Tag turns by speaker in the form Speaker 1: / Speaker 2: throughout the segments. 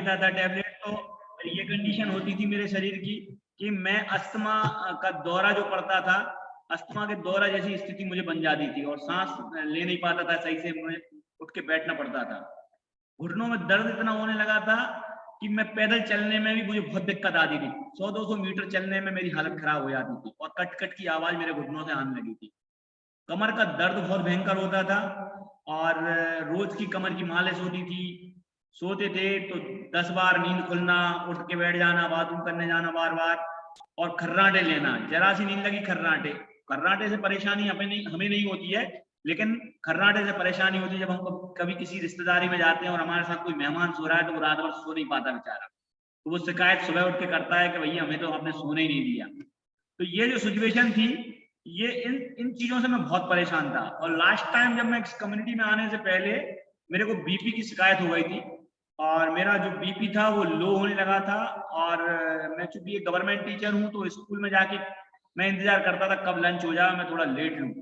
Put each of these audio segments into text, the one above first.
Speaker 1: लेता था टैबलेट, तो ये कंडीशन होती थी मेरे शरीर की कि मैं अस्थमा का दौरा जो पड़ता था, अस्थमा के दौरा जैसी स्थिति मुझे बन जाती थी और सांस ले नहीं पाता था सही से, मुझे उठ के बैठना पड़ता था। घुटनों में दर्द इतना होने लगा था कि मैं पैदल चलने में भी मुझे बहुत दिक्कत आती थी। 100-200 मीटर चलने में मेरी हालत खराब हो जाती थी और कट कट की आवाज मेरे घुटनों से आने लगी थी। कमर का दर्द बहुत भयंकर होता था और रोज की कमर की मालिश होती थी। सोते थे तो 10 बार नींद खुलना, उठ के बैठ जाना, बाथरूम करने जाना बार बार, और खर्राटे लेना। जरा सी नींद लगी खर्राटे। खर्राटे से परेशानी हमें नहीं होती है, लेकिन खर्राटे से परेशानी होती है जब हम कभी किसी रिश्तेदारी में जाते हैं और हमारे साथ कोई मेहमान सो रहा है तो वो रात भर सो नहीं पाता बेचारा, तो वो शिकायत सुबह उठ के करता है कि भैया हमें तो आपने सोने ही नहीं दिया। तो ये जो सिचुएशन थी, ये इन चीजों से मैं बहुत परेशान था। और लास्ट टाइम जब मैं इस कम्युनिटी में आने से पहले मेरे को बीपी की शिकायत हो गई थी और मेरा जो बीपी था वो लो होने लगा था। और मैं चूंकि एक गवर्नमेंट टीचर हूँ तो स्कूल में जाके मैं इंतजार करता था कब लंच हो जाए, मैं थोड़ा लेट लूँ।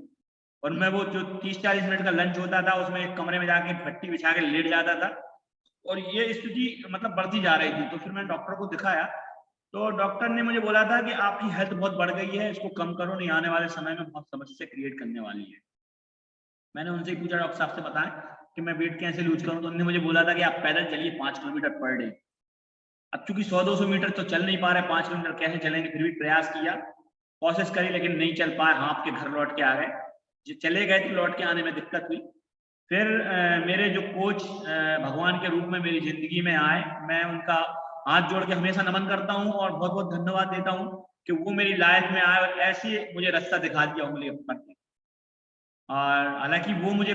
Speaker 1: और मैं वो जो 30-40 मिनट का लंच होता था उसमें एक कमरे में जाके पट्टी बिछा के लेट जाता था और ये स्थिति मतलब बढ़ती जा रही थी। तो फिर मैंने डॉक्टर को दिखाया तो डॉक्टर ने मुझे बोला था कि आपकी हेल्थ बहुत बढ़ गई है, इसको कम करो, नहीं आने वाले समय में बहुत समस्या क्रिएट करने वाली है। मैंने उनसे पूछा डॉक्टर साहब से बताएं कि मैं वेट कैसे लूज करूं, तो उन्होंने मुझे बोला था कि आप पैदल चलिए 5 किलोमीटर पर डे। अब चूंकि 100-200 मीटर तो चल नहीं पा रहे, 5 किलोमीटर कैसे चलेंगे, फिर भी प्रयास किया, कोशिश करी, लेकिन नहीं चल पाए। हाँ, आपके घर लौट के आ गए। चले गए तो लौट के आने में दिक्कत हुई। फिर मेरे जो कोच भगवान के रूप में मेरी जिंदगी में आए, मैं उनका हाथ जोड़ के हमेशा नमन करता हूँ और बहुत बहुत धन्यवाद देता हूँ कि वो मेरी लाइफ में आए और ऐसे मुझे रास्ता दिखा दिया उंगली पर। और हालांकि वो मुझे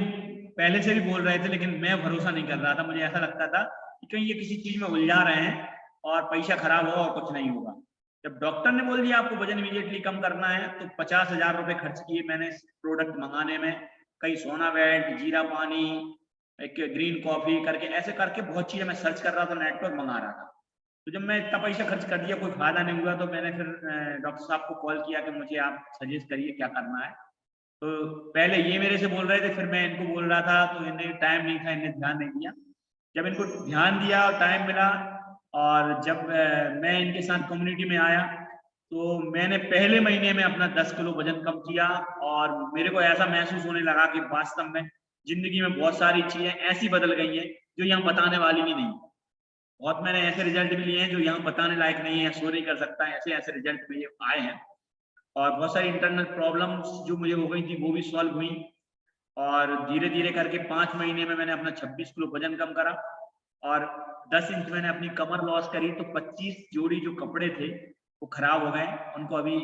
Speaker 1: पहले से भी बोल रहे थे लेकिन मैं भरोसा नहीं कर रहा था। मुझे ऐसा लगता था कि कहीं ये किसी चीज में उलझा रहे हैं और पैसा खराब होगा और कुछ नहीं होगा। जब डॉक्टर ने बोल दिया आपको वजन इमीडिएटली कम करना है तो 50,000 रुपए खर्च किए मैंने इस प्रोडक्ट मंगाने में। कई सोनावेट, जीरा पानी, एक ग्रीन कॉफी करके, ऐसे करके बहुत चीजें मैं सर्च कर रहा था, नेटवर्क मंगा रहा था। तो जब मैं इतना पैसा खर्च कर दिया कोई फायदा नहीं हुआ तो मैंने फिर डॉक्टर साहब को कॉल किया कि मुझे आप सजेस्ट करिए क्या करना है। तो पहले ये मेरे से बोल रहे थे, फिर मैं इनको बोल रहा था, तो इन्हें टाइम नहीं था, इन्हें ध्यान नहीं दिया। जब इनको ध्यान दिया और टाइम मिला और जब मैं इनके साथ कम्युनिटी में आया तो मैंने पहले महीने में अपना 10 किलो वजन कम किया और मेरे को ऐसा महसूस होने लगा कि वास्तव में जिंदगी में बहुत सारी चीजें ऐसी बदल गई हैं जो यहाँ बताने वाली भी नहीं। बहुत मैंने ऐसे रिजल्ट भी लिए हैं जो यहाँ बताने लायक नहीं है, शो नहीं कर सकता है, ऐसे ऐसे रिजल्ट मेरे आए हैं। और बहुत सारी इंटरनल प्रॉब्लम्स जो मुझे हो गई थी वो भी सॉल्व हुई और धीरे धीरे करके 5 महीने में मैंने अपना 26 किलो वजन कम करा और 10 इंच मैंने अपनी कमर लॉस करी। तो 25 जोड़ी जो कपड़े थे वो खराब हो गए, उनको अभी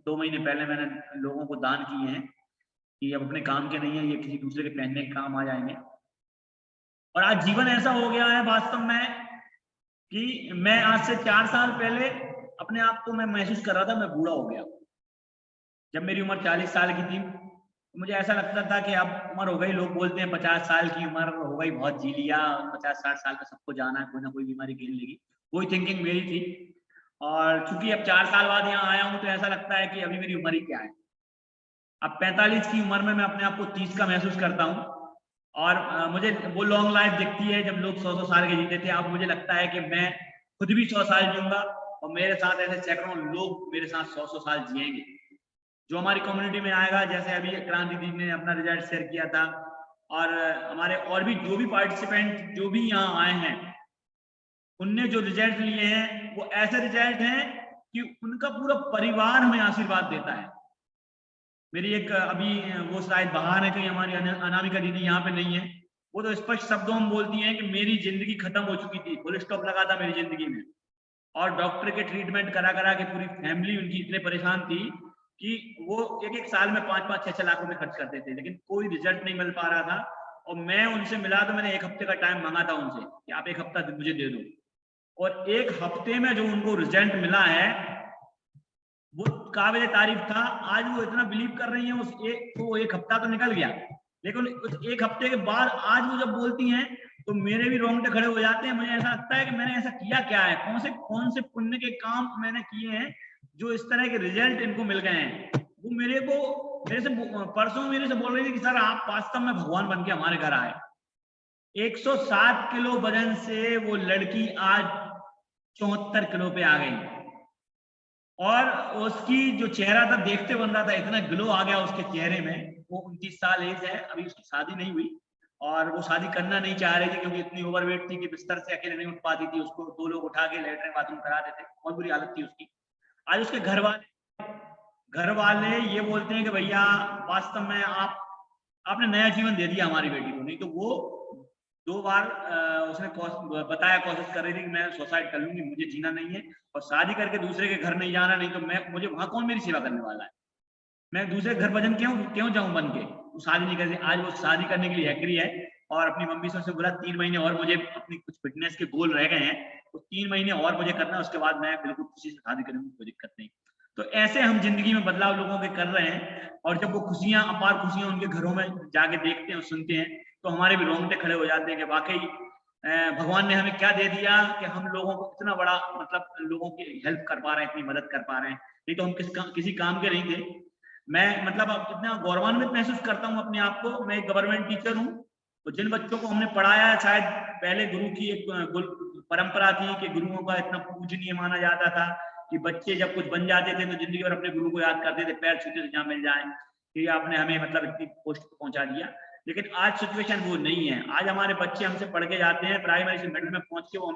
Speaker 1: 2 महीने पहले मैंने लोगों को दान किए हैं कि अब अपने काम के नहीं है, ये किसी दूसरे के पहनने के काम आ जाएंगे। और आज जीवन ऐसा हो गया है वास्तव में कि मैं आज से 4 साल पहले अपने आप को मैं महसूस कर रहा था मैं बूढ़ा हो गया। जब मेरी उम्र 40 साल की थी तो मुझे ऐसा लगता था कि अब उम्र हो गई, लोग बोलते हैं 50 साल की उम्र हो गई, बहुत जी लिया, 50-60 साल का सबको जाना है, कोई ना कोई बीमारी घेर लेगी। वही थिंकिंग मेरी थी। और चूंकि अब 4 साल बाद यहाँ आया हूँ तो ऐसा लगता है कि अभी मेरी उम्र ही क्या है। अब 45 की उम्र में मैं अपने आप को 30 का महसूस करता हूँ और मुझे वो लॉन्ग लाइफ दिखती है जब लोग 100-100 साल के जीते थे। अब मुझे लगता है कि मैं खुद भी 100 साल जीऊंगा और मेरे साथ ऐसे सैकड़ों लोग मेरे साथ 100-100 साल जिएंगे। जो हमारी कम्युनिटी में आएगा, जैसे अभी क्रांति दी ने अपना रिजल्ट शेयर किया था और हमारे और भी जो भी पार्टिसिपेंट जो भी यहाँ आए हैं उनने जो रिजल्ट लिए हैं वो ऐसे रिजल्ट हैं कि उनका पूरा परिवार हमें आशीर्वाद देता है। मेरी एक अभी वो शायद बाहर है कहीं, हमारी अनामिका दीदी यहाँ पे नहीं है, वो तो स्पष्ट शब्दों में बोलती हैं कि मेरी जिंदगी खत्म हो चुकी थी, फुल स्टॉप लगा था मेरी जिंदगी में और डॉक्टर के ट्रीटमेंट करा करा के पूरी फैमिली उनकी इतने परेशान थी कि वो एक एक साल में 5-5, 6-6 लाख रुपए खर्च करते थे लेकिन कोई रिजल्ट नहीं मिल पा रहा था। और मैं उनसे मिला तो मैंने 1 हफ्ते का टाइम मांगा था उनसे कि आप 1 हफ्ता मुझे दे दो, और 1 हफ्ते में जो उनको रिजल्ट मिला है वो काबिल तारीफ था। आज वो इतना बिलीव कर रही हैं वो 1 हफ्ता तो निकल गया लेकिन उस 1 हफ्ते के बाद आज वो जब बोलती हैं तो मेरे भी रोंगटे खड़े हो जाते हैं। मुझे ऐसा लगता है कि मैंने ऐसा किया क्या है, कौन से पुण्य के काम मैंने किए हैं जो इस तरह के रिजल्ट इनको मिल गए हैं। वो मेरे से परसों मेरे से बोल रही थी कि सर आप वास्तव में भगवान बन के हमारे घर आए। 107 किलो वजन से वो लड़की आज 74 किलो पे आ गई, और उसकी जो चेहरा था देखते बन रहा था, इतना ग्लो आ गया उसके चेहरे में। वो 29 साल एज है, अभी उसकी शादी नहीं हुई, और वो शादी करना नहीं चाह रही थी क्योंकि इतनी ओवरवेट थी कि बिस्तर से अकेले नहीं उठ पाती थी, उसको 2 लोग उठा के लेटरिन बाथरूम करा देते, बहुत बुरी हालत थी उसकी। आज उसके घर वाले ये बोलते हैं कि भैया वास्तव में आपने नया जीवन दे दिया हमारी बेटी को, नहीं तो वो 2 बार उसने बताया, कोशिश कर रही थी कि मैं सुसाइड कर लूंगी, मुझे जीना नहीं है और शादी करके दूसरे के घर नहीं जाना, नहीं तो मुझे वहां कौन मेरी सेवा करने वाला है, मैं दूसरे घर भजन क्यों जाऊं बन के। वो शादी नहीं करती, आज वो शादी करने के लिए एग्री है, और अपनी मम्मी से बोला 3 महीने और मुझे अपनी कुछ फिटनेस के गोल रह गए हैं, तो 3 महीने और मुझे करना है, उसके बाद मैं बिल्कुल खुशी से शादी करूंगी, कोई दिक्कत नहीं। तो ऐसे हम जिंदगी में बदलाव लोगों के कर रहे हैं, और जब वो खुशियां, अपार खुशियां उनके घरों में जाके देखते हैं और सुनते हैं, तो हमारे भी रोंगटे खड़े हो जाते हैं कि वाकई भगवान ने हमें क्या दे दिया कि हम लोगों को इतना बड़ा, मतलब लोगों की हेल्प कर पा रहे हैं, इतनी मदद कर पा रहे हैं, नहीं तो हम किसी काम के नहीं थे। मैं मतलब अब इतना गौरवान्वित महसूस करता हूँ अपने आप को। मैं एक गवर्नमेंट टीचर हूँ, तो जिन बच्चों को हमने पढ़ाया, शायद पहले गुरु की एक परंपरा थी कि गुरुओं का इतना पूजनीय माना जाता था कि बच्चे जब कुछ बन जाते थे तो जिंदगी भर अपने गुरु को याद करते थे, पैर छूते थे जहाँ मिल जाए कि आपने हमें मतलब इतनी पोस्ट पर पहुंचा दिया। लेकिन आज सिचुएशन वो नहीं है। आज हमारे बच्चे हमसे पढ़ के जाते हैं, प्राइमरी से मिडिल में पहुंच के वो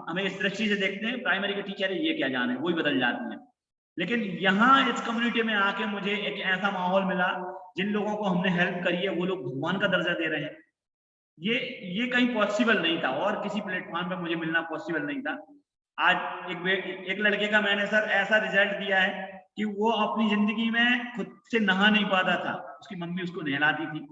Speaker 1: हमें इस दृष्टि से देखते हैं, प्राइमरी के टीचर है ये क्या जाने, वही बदल जाती हैं। लेकिन यहाँ इस कम्युनिटी में आके मुझे एक ऐसा माहौल मिला, जिन लोगों को हमने हेल्प करी है वो लोग भगवान का दर्जा दे रहे हैं। ये कहीं पॉसिबल नहीं था, और किसी प्लेटफॉर्म पे मुझे मिलना पॉसिबल नहीं था। आज एक लड़के का मैंने सर ऐसा रिजल्ट दिया है कि वो अपनी जिंदगी में खुद से नहा नहीं पाता था, उसकी मम्मी उसको नहलाती थी,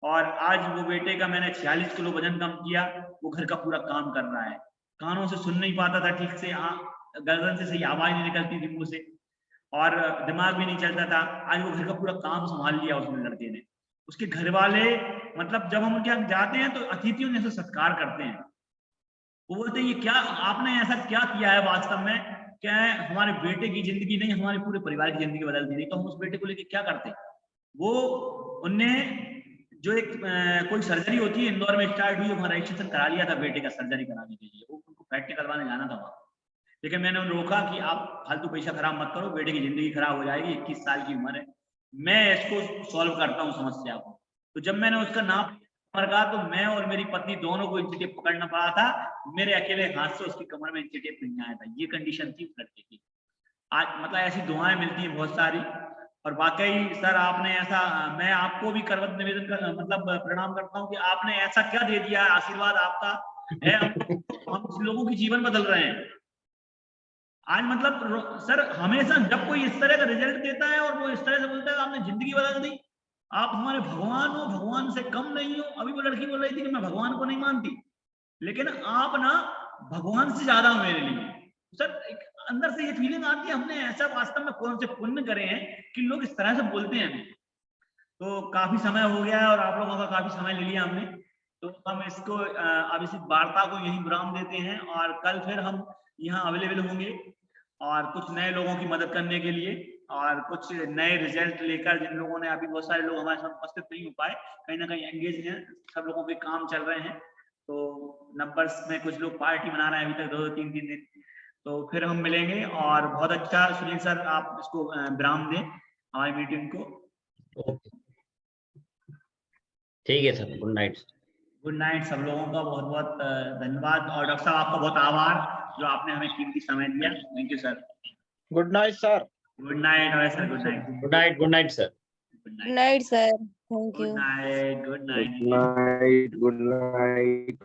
Speaker 1: और आज वो बेटे का मैंने 46 किलो वजन कम किया, वो घर का पूरा काम कर रहा है, कानों से सुन नहीं पाता था ठीक से, गर्दन से सही आवाज नहीं निकलती थी मुंह से, और दिमाग भी नहीं चलता था, आज वो घर का पूरा काम संभाल लिया उसने, लड़के ने। उसके घर वाले मतलब जब हम उनके यहाँ जाते हैं तो अतिथियों जैसे सत्कार करते हैं। वो बोलते हैं ये क्या आपने ऐसा क्या किया है वास्तव में, क्या है हमारे बेटे की जिंदगी नहीं, हमारे पूरे परिवार की जिंदगी बदल दी, नहीं तो हम उस बेटे को लेके क्या करते। वो उनने जो एक कोई सर्जरी होती है इंदौर में स्टार्ट हुई, वहां रजिस्ट्रेशन करा लिया था बेटे का सर्जरी कराने के लिए, वो उनको फैक्ट करवाने जाना था वहां। लेकिन मैंने उन्हें रोका कि आप फालतू पैसा खराब मत करो, बेटे की जिंदगी खराब हो जाएगी, 21 साल की उम्र है, मैं इसको सॉल्व करता हूँ समस्या को। तो जब मैंने उसका नाप कहा तो मैं और मेरी पत्नी दोनों को इंची टेप पकड़ना पड़ा था, मेरे अकेले हाथ से उसकी कमर में इंची टेप नहीं आया था, ये कंडीशन थी उस लड़के की। आज मतलब ऐसी दुआएं मिलती हैं बहुत सारी, और वाकई सर आपने ऐसा, मैं आपको भी करवत निवेदन कर मतलब प्रणाम करता हूँ कि आपने ऐसा क्या दे दिया, आशीर्वाद आपका है, हम लोगों की जीवन बदल रहे हैं। आज मतलब सर हमेशा जब कोई इस तरह का रिजल्ट देता है और वो इस तरह से बोलता है आपने जिंदगी बदल दी, आप हमारे भगवान हो, भगवान से कम नहीं हो। अभी वो लड़की बोल रही थी कि मैं भगवान को नहीं मानती, लेकिन आप ना भगवान से ज्यादा हो मेरे लिए। सर एक अंदर से ये फीलिंग आती है हमने ऐसा वास्तव में कौन से पुण्य करे हैं कि लोग इस तरह से बोलते हैं हमें। तो काफी समय हो गया है और आप लोगों का काफी समय ले लिया हमने, तो हम इसको अब इस वार्ता को यहीं विराम देते हैं, और कल फिर हम यहाँ अवेलेबल होंगे और कुछ नए लोगों की मदद करने के लिए, और कुछ नए रिजल्ट लेकर। जिन लोगों ने, अभी बहुत सारे लोग हमारे साथ उपस्थित नहीं हो पाए, कहीं ना कहीं एंगेज हैं, सब लोगों के काम चल रहे हैं, तो नंबर्स में कुछ लोग पार्टी मना रहे हैं अभी तक 2-3 दिन। तो फिर हम मिलेंगे, और बहुत अच्छा सुनील सर आप इसको विराम दें हमारी मीटिंग को।
Speaker 2: ठीक है sir, good night.
Speaker 1: Good night सब लोगों का, बहुत बहुत धन्यवाद, और डॉक्टर साहब आपका बहुत आभार जो आपने हमें कीमती समय दिया। Thank you sir.
Speaker 3: Good night sir.
Speaker 1: Good night sir. Good night.
Speaker 2: Good night, good night sir.
Speaker 4: Good night sir, thank you.
Speaker 1: Good night. Good night.
Speaker 3: Good night. Good night.